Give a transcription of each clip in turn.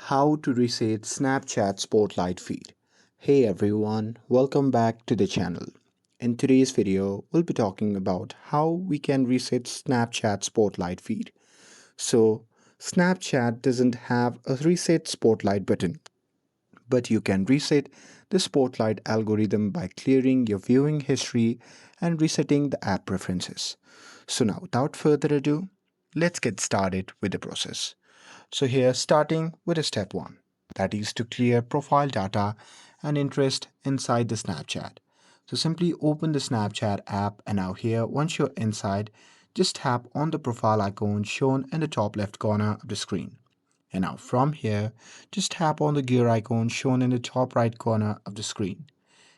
How to reset Snapchat Spotlight feed. Hey everyone, welcome back to the channel. In today's video, we'll be talking about how we can reset Snapchat Spotlight feed. So, Snapchat doesn't have a reset Spotlight button, but you can reset the Spotlight algorithm by clearing your viewing history and resetting the app preferences. So now, without further ado, let's get started with the process. So here starting with a step 1, that is to clear profile data and interest inside the Snapchat. So simply open the Snapchat app, and now here once you're inside, just tap on the profile icon shown in the top left corner of the screen. And now from here, just tap on the gear icon shown in the top right corner of the screen.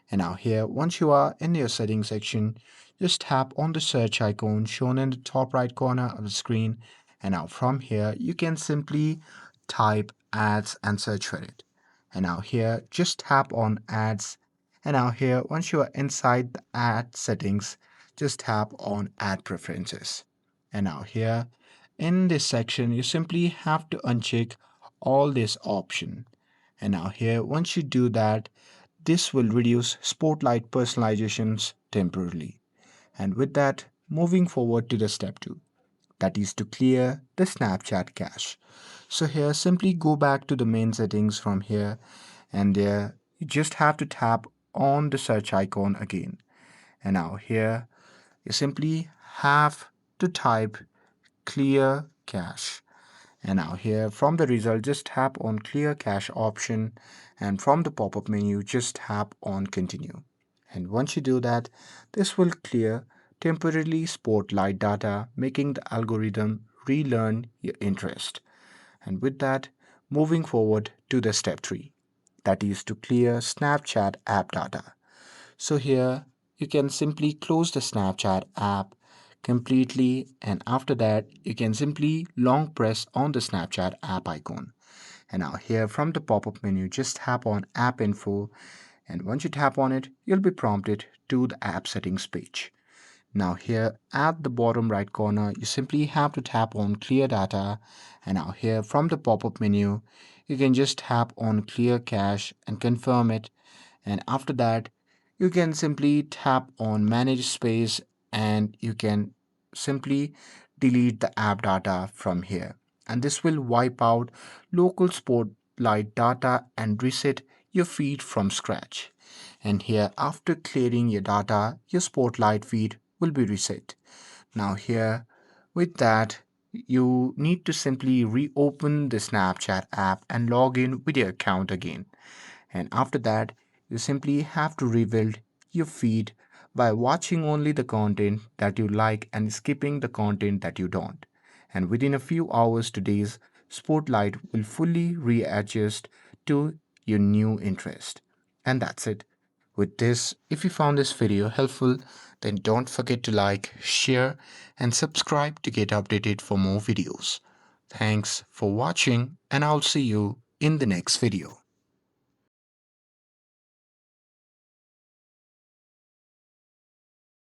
And now here, once you are in your settings section, just tap on the search icon shown in the top right corner of the screen. And now from here, you can simply type ads and search for it. And now here, just tap on ads. And now here, once you are inside the ad settings, just tap on ad preferences. And now here, in this section, you simply have to uncheck all this option. And now here, once you do that, this will reduce Spotlight personalizations temporarily. And with that, moving forward to the step 2, that is to clear the Snapchat cache. So here simply go back to the main settings from here, and there you just have to tap on the search icon again. And now here you simply have to type clear cache. And now here from the result, just tap on clear cache option, and from the pop-up menu, just tap on continue. And once you do that, this will clear temporarily Spotlight data, making the algorithm relearn your interest. And with that, moving forward to the step 3, that is to clear Snapchat app data. So here you can simply close the Snapchat app completely, and after that you can simply long press on the Snapchat app icon. And now here from the pop-up menu, just tap on app info, and once you tap on it, you'll be prompted to the app settings page. Now here at the bottom right corner, you simply have to tap on clear data, and now here from the pop-up menu, you can just tap on clear cache and confirm it. And after that, you can simply tap on manage space, and you can simply delete the app data from here. And this will wipe out local Spotlight data and reset your feed from scratch. And here, after clearing your data, your Spotlight feed will be reset. Now here, with that, you need to simply reopen the Snapchat app and log in with your account again. And after that, you simply have to rebuild your feed by watching only the content that you like and skipping the content that you don't. And within a few hours to days, Spotlight will fully readjust to your new interest. And that's it. With this, if you found this video helpful, then don't forget to like, share, and subscribe to get updated for more videos. Thanks for watching, and I'll see you in the next video.